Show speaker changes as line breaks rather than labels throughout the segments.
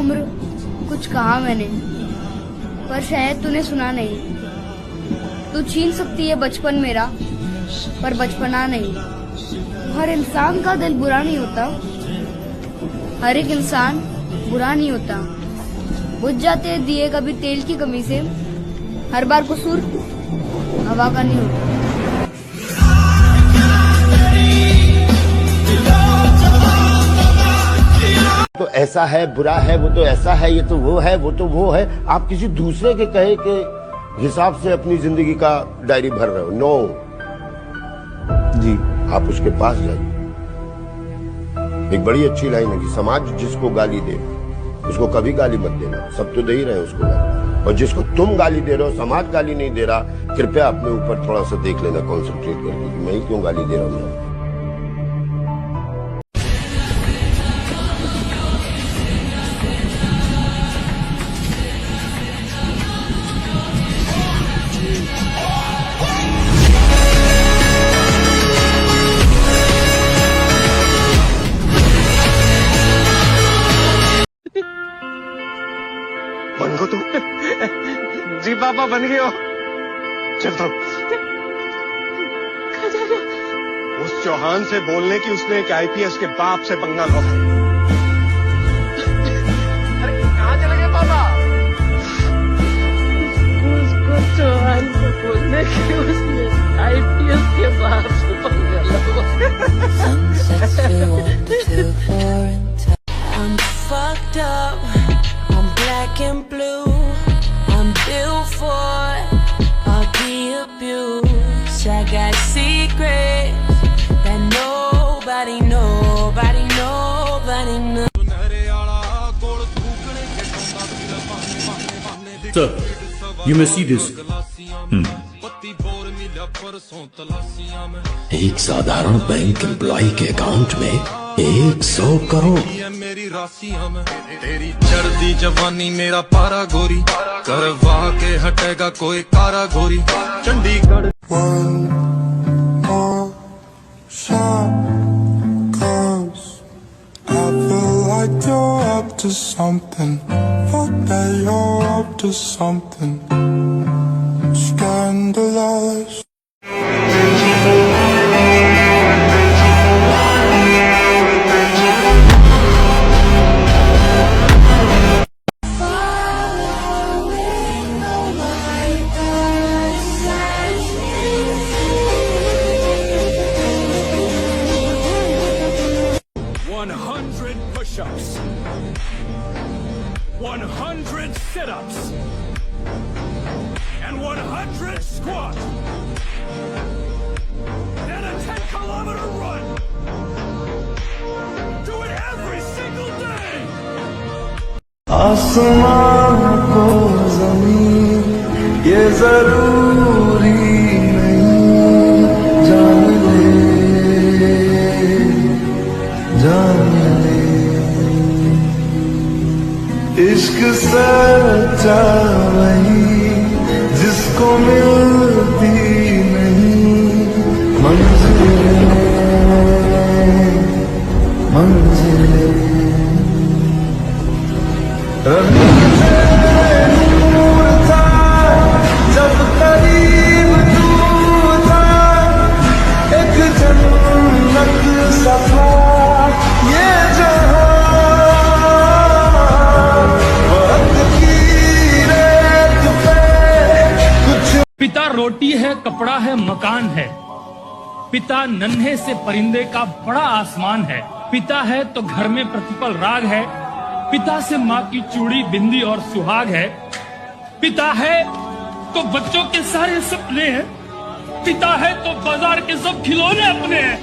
उम्र कुछ कहा मैंने, पर शायद तूने सुना नहीं। तू छीन सकती है बचपन मेरा, पर बचपना नहीं। हर इंसान का दिल बुरा नहीं होता, हर एक इंसान बुरा नहीं होता। बुझ जाते हैं दिए कभी तेल की कमी से, हर बार कसूर हवा का नहीं होता।
तो ऐसा है, बुरा है, वो तो ऐसा है, ये तो वो है, वो तो वो है। आप किसी दूसरे के कहे के हिसाब से अपनी जिंदगी का डायरी भर रहे हो। नो जी, आप उसके पास जाइए। एक बड़ी अच्छी लाइन है कि समाज जिसको गाली दे उसको कभी गाली मत देना, सब तो दे ही रहे हैं उसको गाली। और जिसको तुम गाली दे रहे हो, समाज गाली नहीं दे रहा, कृपया अपने ऊपर थोड़ा सा देख लेना, कॉन्सेंट्रेट करके कि मैं ही क्यों गाली दे रहा हूँ।
बन गो तुम? जी पापा बन गए हो। चल तो उस चौहान से बोलने की उसने एक आईपीएस के बाप से पंगा लो। अरे कहाँ चले गए पापा?
उसको चौहान को बोलने की उसने आईपीएस के बाप से पंगा लो।
I'm fucked up, I'm black and blue, I'm built for all the abuse. I got secrets that nobody knows.
Sir, you may see this.
एक साधारण बैंक एम्प्लॉय के अकाउंट में 100 करोड़।
मेरी राशियां में तेरी चढ़ती जवानी मेरा पारा गोरी, करवा के हटेगा कोई कारा गोरी। Chandigarh
you're up to something. Fuck that you're up to something scandalous.
Push-ups, 100 sit-ups, and 100 squats, then a 10-kilometer run. Do it every single day.
आसमान को ज़मीन ये ज़रूरी नहीं, जान ले इश्क सच्चा वही जिसको मिलती नहीं मंजिलें नूर था जब करीब तू था, एक जन्नत सा था ये जहां।
पिता रोटी है, कपड़ा है, मकान है। पिता नन्हे से परिंदे का बड़ा आसमान है। पिता है तो घर में प्रतिपल राग है। पिता से माँ की चूड़ी, बिंदी और सुहाग है। पिता है तो बच्चों के सारे सपने हैं। पिता है तो बाजार के सब खिलौने अपने हैं।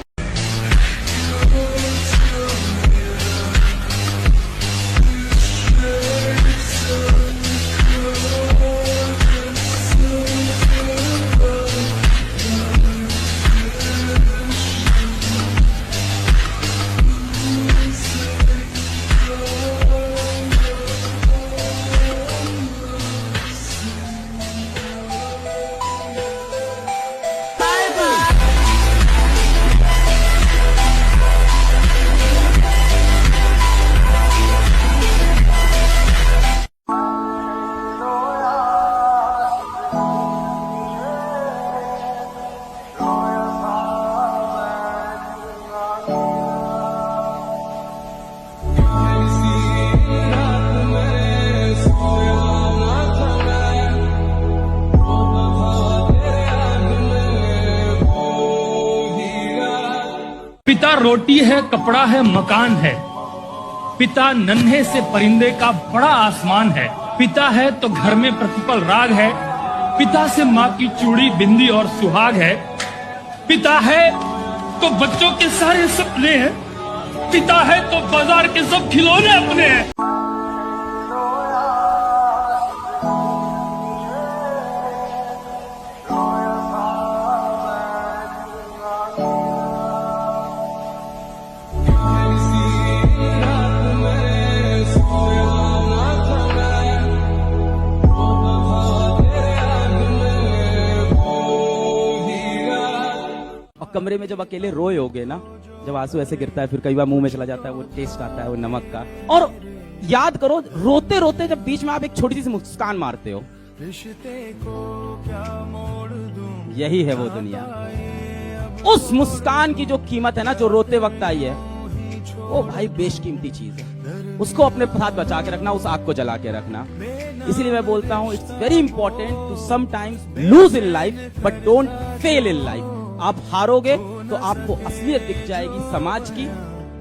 पिता रोटी है, कपड़ा है, मकान है। पिता नन्हे से परिंदे का बड़ा आसमान है। पिता है तो घर में प्रतिपल राग है। पिता से माँ की चूड़ी, बिंदी और सुहाग है। पिता है तो बच्चों के सारे सपने हैं। पिता है तो बाजार के सब खिलौने अपने हैं।
कमरे में जब अकेले रोए होगे ना, जब आंसू ऐसे गिरता है, फिर कई बार मुंह में चला जाता है, वो टेस्ट आता है वो नमक का। और याद करो, रोते रोते जब बीच में आप एक छोटी सी मुस्कान मारते हो, यही है वो दुनिया। उस मुस्कान की जो कीमत है ना, जो रोते वक्त आई है, वो भाई बेशकीमती चीज है। उसको अपने साथ बचा के रखना, उस आग को जला के रखना। इसीलिए मैं बोलता हूँ, it's very important to sometimes lose in life but don't fail in life. आप हारोगे तो आपको असलियत दिख जाएगी, समाज की,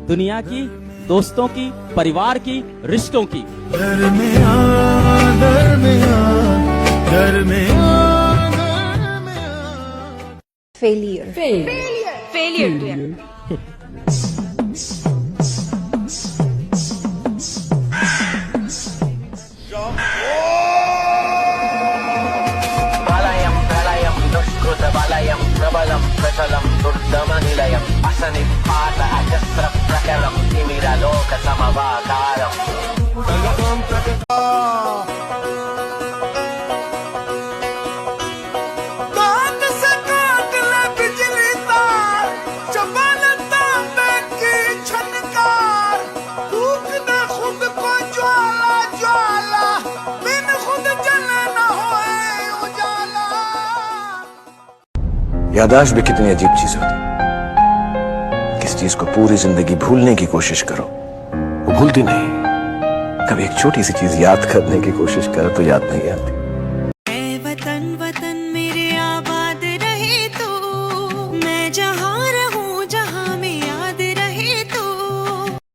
दुनिया की, दोस्तों की, परिवार की, रिश्तों की।
घर में आ, घर में आ, घर में आ, घर में आ।
फेलियर
प्रलयं प्रबलं प्रचलं दुर्दमनिलयं असनिपात अजस्र प्रकलं तिमिरलोक समवाकारम्। कान से काट ले बिजली तार, चबन तांबे की छनकार, फूंक दे खुद को ज्वाला ज्वाला, बिन खुद जले न होए उजाला।
याददाश्त भी कितनी अजीब चीज होती है। किस चीज को पूरी जिंदगी भूलने की कोशिश करो, वो भूलती नहीं। कभी एक छोटी सी चीज याद करने की कोशिश करो तो याद नहीं आती।